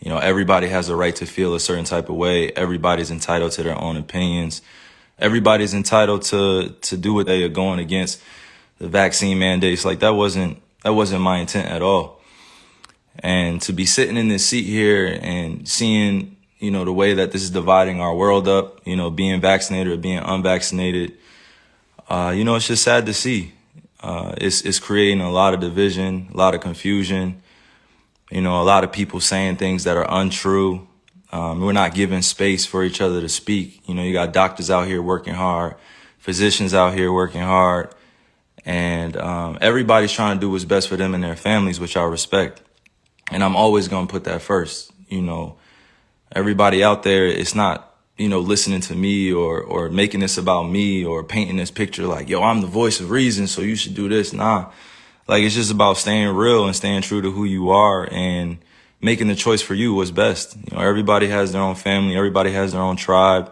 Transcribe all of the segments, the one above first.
Everybody has a right to feel a certain type of way. Everybody's entitled to their own opinions. Everybody's entitled to do what they are going against the vaccine mandates. Like that wasn't my intent at all. And to be sitting in this seat here and seeing, the way that this is dividing our world up, being vaccinated or being unvaccinated, it's just sad to see. It's creating a lot of division, a lot of confusion, a lot of people saying things that are untrue. We're not giving space for each other to speak. You got doctors out here working hard, physicians out here working hard, and everybody's trying to do what's best for them and their families, which I respect. And I'm always going to put that first. Everybody out there, it's not, listening to me or making this about me or painting this picture like, yo, I'm the voice of reason, so you should do this. Nah, like it's just about staying real and staying true to who you are and making the choice for you what's best. Everybody has their own family. Everybody has their own tribe.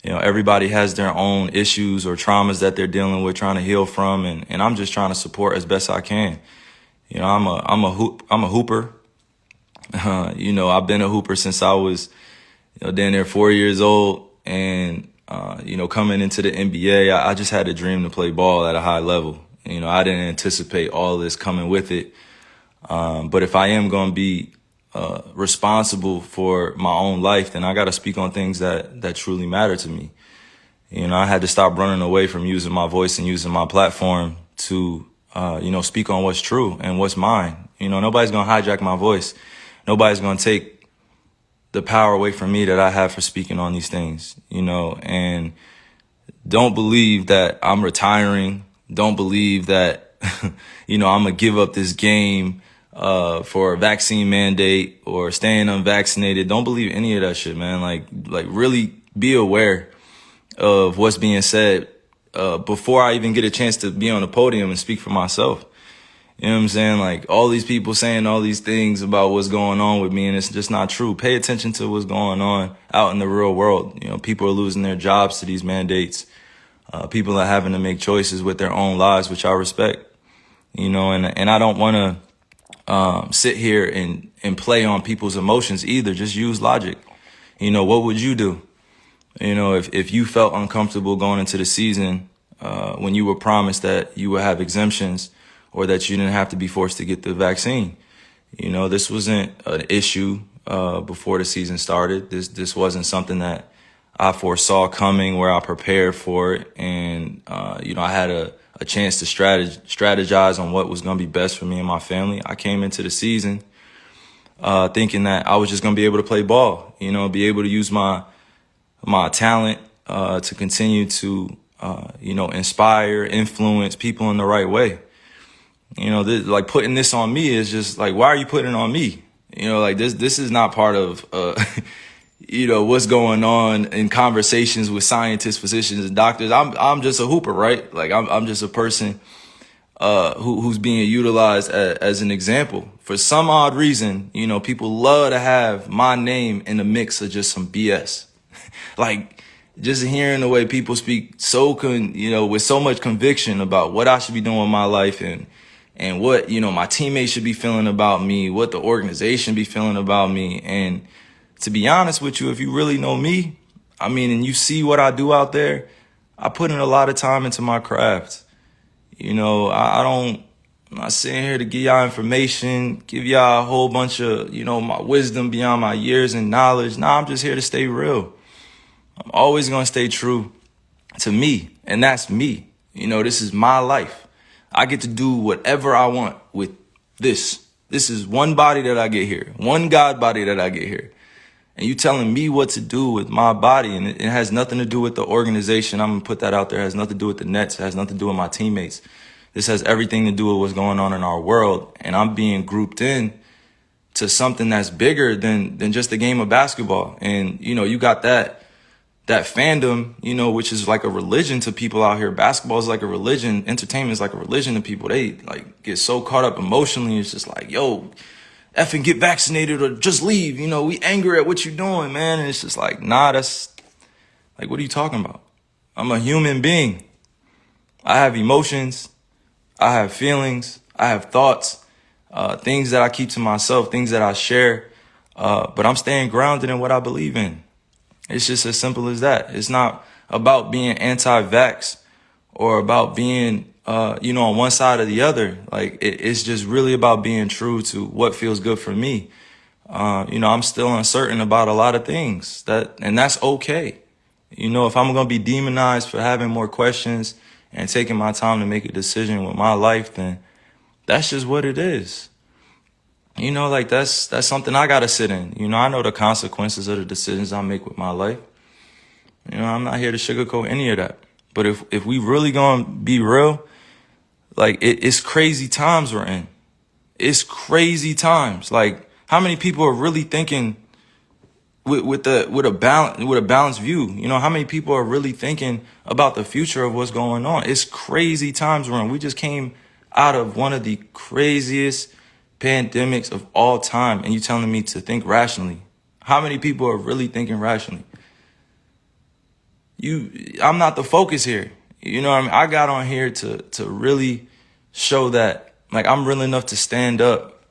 Everybody has their own issues or traumas that they're dealing with, trying to heal from. And I'm just trying to support as best I can. I'm a hooper. I've been a hooper since I was, down there 4 years old. And, coming into the NBA, I just had a dream to play ball at a high level. I didn't anticipate all this coming with it. But if I am going to be responsible for my own life, then I got to speak on things that truly matter to me. I had to stop running away from using my voice and using my platform to, speak on what's true and what's mine. Nobody's going to hijack my voice. Nobody's going to take the power away from me that I have for speaking on these things, and don't believe that I'm retiring. Don't believe that, I'm going to give up this game for a vaccine mandate or staying unvaccinated. Don't believe any of that shit, man. Like really be aware of what's being said before I even get a chance to be on the podium and speak for myself. You know what I'm saying? Like all these people saying all these things about what's going on with me, and it's just not true. Pay attention to what's going on out in the real world. People are losing their jobs to these mandates. People are having to make choices with their own lives, which I respect. And I don't want to sit here and play on people's emotions either. Just use logic. What would you do? If you felt uncomfortable going into the season when you were promised that you would have exemptions or that you didn't have to be forced to get the vaccine. This wasn't an issue before the season started. This wasn't something that I foresaw coming, where I prepared for it. And, I had a chance to strategize on what was going to be best for me and my family. I came into the season thinking that I was just going to be able to play ball, be able to use my talent to continue to, inspire, influence people in the right way. Like putting this on me is just like, why are you putting it on me? This is not part of, what's going on in conversations with scientists, physicians, and doctors. I'm just a hooper, right? Like I'm just a person, who's being utilized as an example. For some odd reason, people love to have my name in the mix of just some BS. Like just hearing the way people speak with so much conviction about what I should be doing with my life and what, my teammates should be feeling about me, what the organization be feeling about me. And to be honest with you, if you really know me, and you see what I do out there, I put in a lot of time into my craft. I'm not sitting here to give y'all information, give y'all a whole bunch of, my wisdom beyond my years and knowledge. Nah, I'm just here to stay real. I'm always going to stay true to me, and that's me. This is my life. I get to do whatever I want with this. This is one body that I get here, one God body that I get here. And you telling me what to do with my body, and it has nothing to do with the organization. I'm going to put that out there. It has nothing to do with the Nets. It has nothing to do with my teammates. This has everything to do with what's going on in our world. And I'm being grouped in to something that's bigger than just a game of basketball. And, you got that fandom, which is like a religion to people out here. Basketball is like a religion. Entertainment is like a religion to people. They like get so caught up emotionally. It's just like, yo, effing get vaccinated or just leave. We angry at what you're doing, man. And it's just like, nah, that's like, what are you talking about? I'm a human being. I have emotions. I have feelings. I have thoughts, things that I keep to myself, things that I share. But I'm staying grounded in what I believe in. It's just as simple as that. It's not about being anti-vax or about being, on one side or the other. Like, it's just really about being true to what feels good for me. I'm still uncertain about a lot of things and that's okay. If I'm going to be demonized for having more questions and taking my time to make a decision with my life, then that's just what it is. Like that's something I got to sit in. I know the consequences of the decisions I make with my life. I'm not here to sugarcoat any of that. But if we really going to be real, like it's crazy times we're in. It's crazy times. Like, how many people are really thinking with a balanced view? How many people are really thinking about the future of what's going on? It's crazy times we're in. We just came out of one of the craziest pandemics of all time, and you telling me to think rationally. How many people are really thinking rationally? I'm not the focus here. What I mean? I got on here to really show that, like, I'm real enough to stand up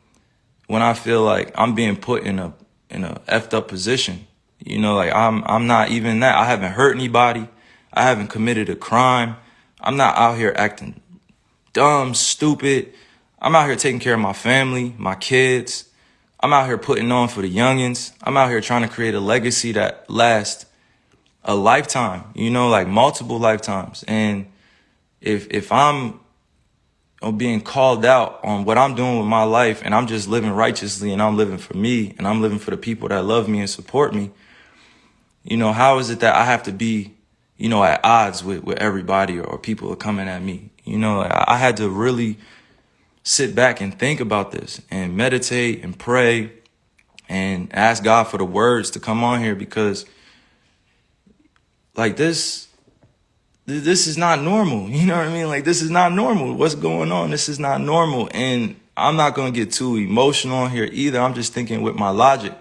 when I feel like I'm being put in a effed up position. Like, I'm not even that. I haven't hurt anybody. I haven't committed a crime. I'm not out here acting dumb, stupid. I'm out here taking care of my family, my kids. I'm out here putting on for the youngins. I'm out here trying to create a legacy that lasts a lifetime, like multiple lifetimes. And if I'm being called out on what I'm doing with my life, and I'm just living righteously, and I'm living for me, and I'm living for the people that love me and support me, how is it that I have to be, at odds with everybody or people who are coming at me? I had to really sit back and think about this and meditate and pray and ask God for the words to come on here, because like this is not normal. You know what I mean? Like, this is not normal. What's going on? This is not normal. And I'm not going to get too emotional on here either. I'm just thinking with my logic.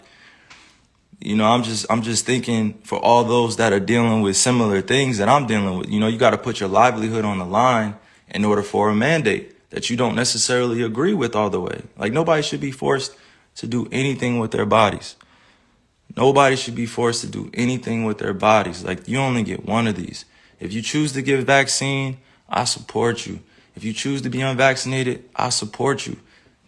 I'm just thinking for all those that are dealing with similar things that I'm dealing with. You got to put your livelihood on the line in order for a mandate that you don't necessarily agree with all the way. Like, nobody should be forced to do anything with their bodies. Nobody should be forced to do anything with their bodies. Like, you only get one of these. If you choose to get vaccine, I support you. If you choose to be unvaccinated, I support you.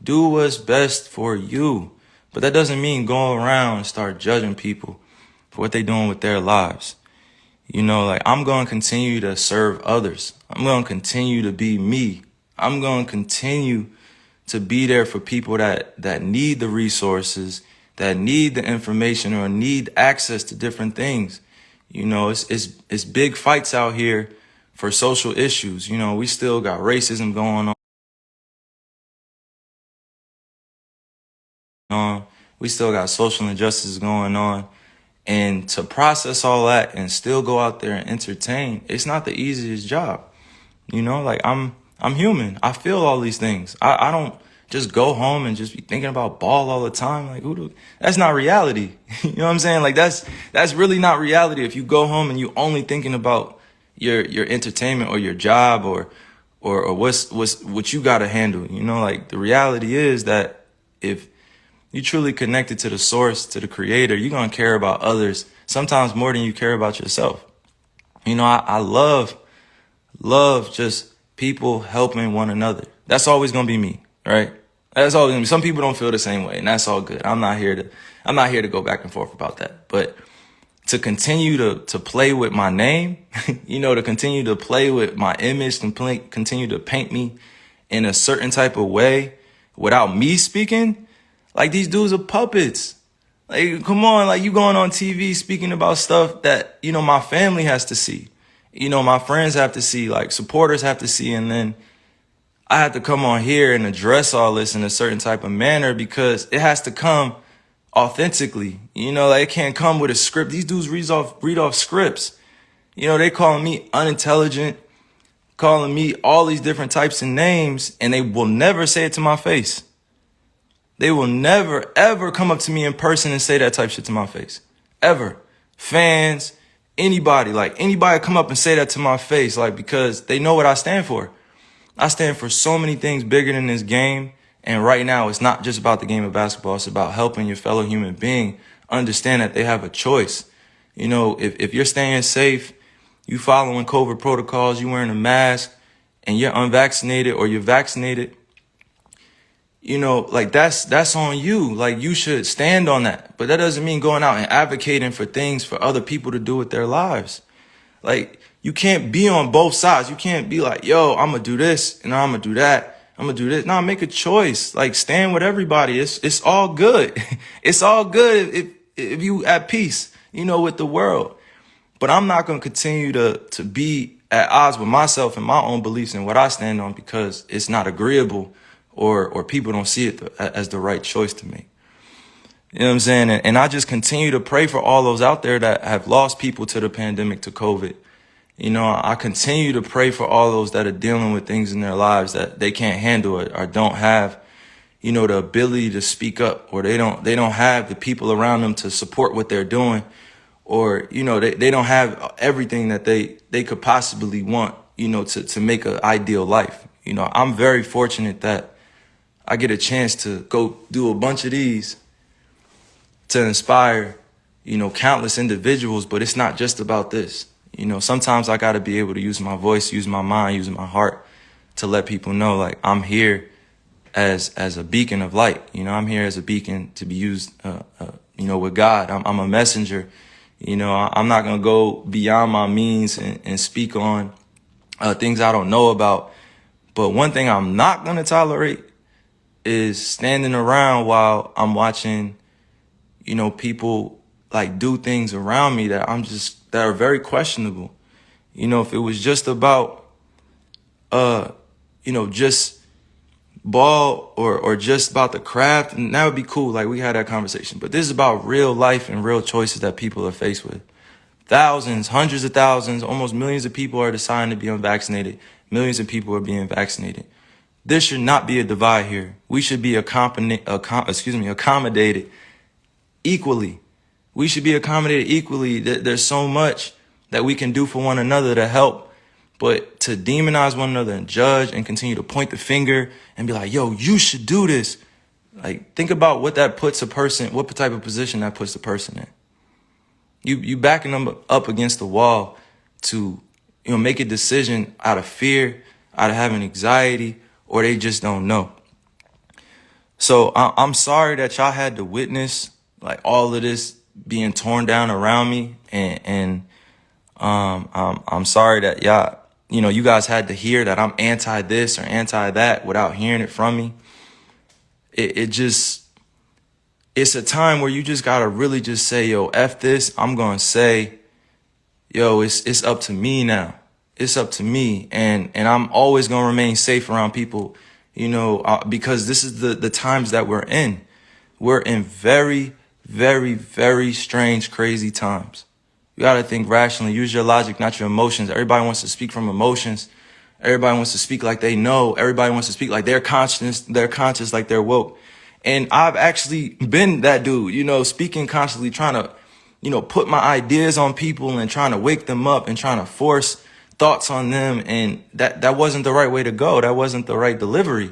Do what's best for you. But that doesn't mean go around and start judging people for what they're doing with their lives. Like, I'm going to continue to serve others. I'm going to continue to be me. I'm going to continue to be there for people that need the resources, that need the information or need access to different things. It's big fights out here for social issues. We still got racism going on. We still got social injustices going on. And to process all that and still go out there and entertain, it's not the easiest job. Like, I'm human. I feel all these things. I don't just go home and just be thinking about ball all the time. Like, that's not reality. You know what I'm saying? Like, that's really not reality. If you go home and you only thinking about your entertainment or your job or what you got to handle. Like, the reality is that if you truly connected to the source, to the creator, you're going to care about others sometimes more than you care about yourself. I love just people helping one another. That's always going to be me, right? That's always going to be. Some people don't feel the same way, and that's all good. I'm not here to go back and forth about that. But to continue to play with my name, to continue to play with my image, continue to paint me in a certain type of way without me speaking, like, these dudes are puppets. Like, come on, like, you going on TV speaking about stuff that, my family has to see. My friends have to see, like, supporters have to see. And then I have to come on here and address all this in a certain type of manner because it has to come authentically. Like, it can't come with a script. These dudes read off scripts. They calling me unintelligent, calling me all these different types of names, and they will never say it to my face. They will never, ever come up to me in person and say that type shit to my face. Ever. Fans, anybody come up and say that to my face, like, because they know what I stand for. I stand for so many things bigger than this game And right now, it's not just about the game of basketball. It's about helping your fellow human being understand that they have a choice. You know, if you're staying safe, you following COVID protocols, you wearing a mask, and you're unvaccinated or you're vaccinated, you know, like that's on you. Like, you should stand on that. But that doesn't mean going out and advocating for things for other people to do with their lives. Like, you can't be on both sides. You can't be like, yo, I'm gonna do this and I'm gonna do that. I'm gonna do this. No, make a choice. Like, stand with everybody. It's all good. It's all good if you at peace, you know, with the world. But I'm not gonna continue to be at odds with myself and my own beliefs and what I stand on because it's not agreeable or people don't see it as the right choice to make. You know what I'm saying? And I just continue to pray for all those out there that have lost people to the pandemic, to COVID. You know, I continue to pray for all those that are dealing with things in their lives that they can't handle it or don't have, you know, the ability to speak up, or they don't have the people around them to support what they're doing, or, you know, they don't have everything that they could possibly want, you know, to make an ideal life. You know, I'm very fortunate that I get a chance to go do a bunch of these to inspire, you know, countless individuals, but it's not just about this. You know, sometimes I got to be able to use my voice, use my mind, use my heart to let people know, like, I'm here as a beacon of light. You know, I'm here as a beacon to be used, you know, with God. I'm a messenger. You know, I'm not going to go beyond my means and speak on things I don't know about. But one thing I'm not going to tolerate is standing around while I'm watching, you know, people like do things around me that that are very questionable. You know, if it was just about, you know, just ball or just about the craft, and that would be cool. Like, we had that conversation. But this is about real life and real choices that people are faced with. Thousands, hundreds of thousands, almost millions of people are deciding to be unvaccinated. Millions of people are being vaccinated. There should not be a divide here. We should be accommodated equally. We should be accommodated equally. There's so much that we can do for one another to help, but to demonize one another and judge and continue to point the finger and be like, yo, you should do this. Like, think about what that puts a person, what type of position that puts the person in. You backing them up against the wall to, you know, make a decision out of fear, out of having anxiety, or they just don't know. So I'm sorry that y'all had to witness like all of this being torn down around me, and I'm sorry that y'all, you know, you guys had to hear that I'm anti this or anti that without hearing it from me. It's a time where you just gotta really just say, yo, F this. I'm gonna say, yo, it's up to me now. It's up to me, and I'm always gonna remain safe around people, you know, because this is the times that we're in. We're in very, very, very strange, crazy times. You gotta think rationally. Use your logic, not your emotions. Everybody wants to speak from emotions. Everybody wants to speak like they know. Everybody wants to speak like they're conscious, like they're woke. And I've actually been that dude, you know, speaking consciously, trying to, you know, put my ideas on people and trying to wake them up and trying to force thoughts on them. And that wasn't the right way to go. That wasn't the right delivery.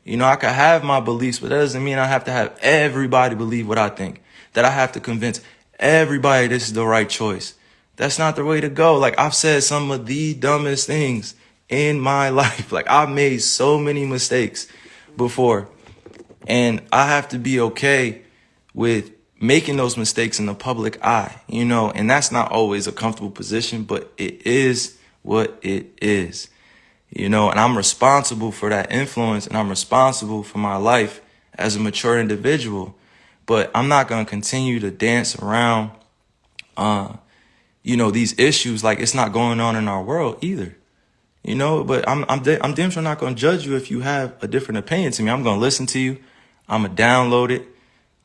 You know, I could have my beliefs, but that doesn't mean I have to have everybody believe what I think, that I have to convince everybody this is the right choice. That's not the way to go. Like, I've said some of the dumbest things in my life. Like, I've made so many mistakes before, and I have to be okay with making those mistakes in the public eye, you know, and that's not always a comfortable position, but it is what it is, you know, and I'm responsible for that influence, and I'm responsible for my life as a mature individual. But I'm not going to continue to dance around, you know, these issues like it's not going on in our world either, you know. But I'm damn sure not going to judge you if you have a different opinion to me. I'm going to listen to you. I'm going to download it.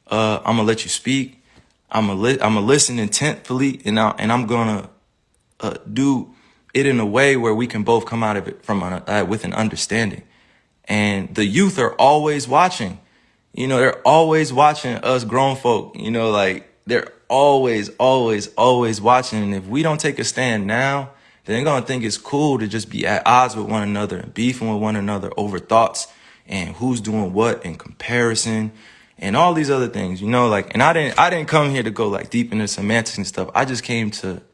I'm going to let you speak. I'm going to listen intentfully, and I'm going to do it in a way where we can both come out of it with an understanding. And the youth are always watching. You know, they're always watching us grown folk, you know, like they're always, always, always watching. And if we don't take a stand now, then they're going to think it's cool to just be at odds with one another and beefing with one another over thoughts and who's doing what in comparison and all these other things, you know, like, and I didn't come here to go like deep into semantics and stuff. I just came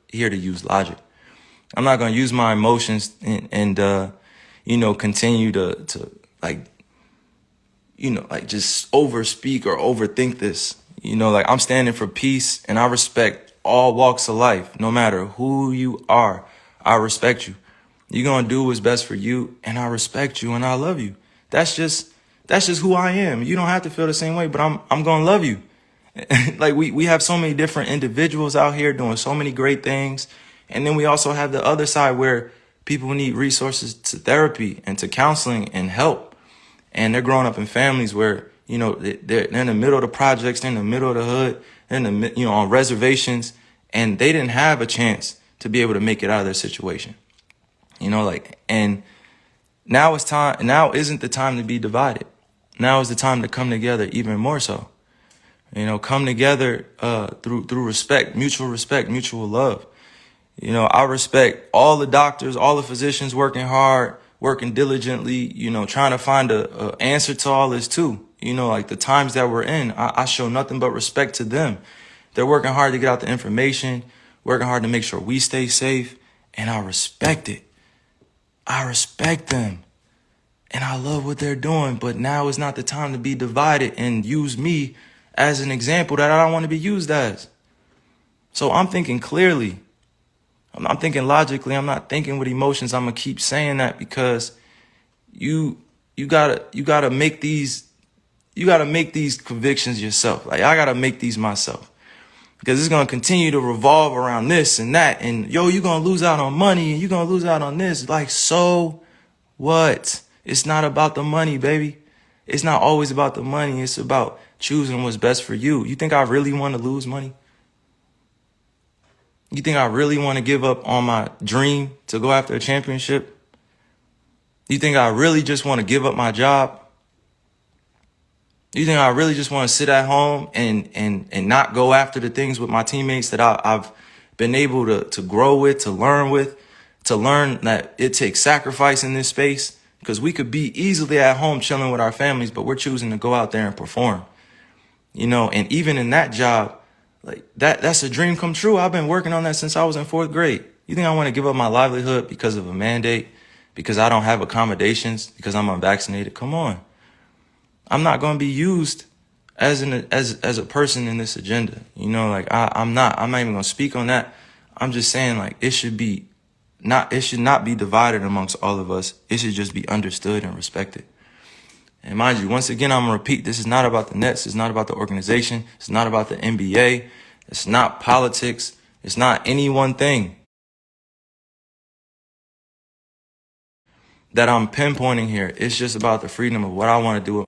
here to use logic. I'm not going to use my emotions and you know, continue to like, you know, like just overspeak or overthink this. You know, like I'm standing for peace and I respect all walks of life, no matter who you are. I respect you. You're going to do what's best for you, and I respect you and I love you. That's just who I am. You don't have to feel the same way, but I'm going to love you. Like we have so many different individuals out here doing so many great things. And then we also have the other side where people need resources to therapy and to counseling and help. And they're growing up in families where, you know, they're in the middle of the projects, they're in the middle of the hood, they're in the, you know, on reservations, and they didn't have a chance to be able to make it out of their situation. You know, like, and now isn't the time to be divided. Now is the time to come together even more so. You know, come together through respect, mutual love. You know, I respect all the doctors, all the physicians working hard, working diligently, you know, trying to find a answer to all this too. You know, like the times that we're in, I show nothing but respect to them. They're working hard to get out the information, working hard to make sure we stay safe, and I respect it. I respect them. And I love what they're doing, but now is not the time to be divided and use me as an example that I don't want to be used as. So I'm thinking clearly. I'm thinking logically. I'm not thinking with emotions. I'm gonna keep saying that because you gotta make these convictions yourself. Like I gotta make these myself. Because it's gonna continue to revolve around this and that, and yo, you're gonna lose out on money and you're gonna lose out on this. Like, so what? It's not about the money, baby. It's not always about the money. It's about choosing what's best for you. You think I really want to lose money? You think I really want to give up on my dream to go after a championship? You think I really just want to give up my job? You think I really just want to sit at home and not go after the things with my teammates that I've been able to grow with, to learn that it takes sacrifice in this space? Because we could be easily at home chilling with our families, but we're choosing to go out there and perform. You know, and even in that job, like that's a dream come true. I've been working on that since I was in 4th grade. You think I want to give up my livelihood because of a mandate, because I don't have accommodations, because I'm unvaccinated? Come on. I'm not going to be used as a person in this agenda. You know, like I'm not even going to speak on that. I'm just saying, like, it should not be divided amongst all of us. It should just be understood and respected. And mind you, once again, I'm going to repeat, this is not about the Nets. It's not about the organization. It's not about the NBA. It's not politics. It's not any one thing that I'm pinpointing here. It's just about the freedom of what I want to do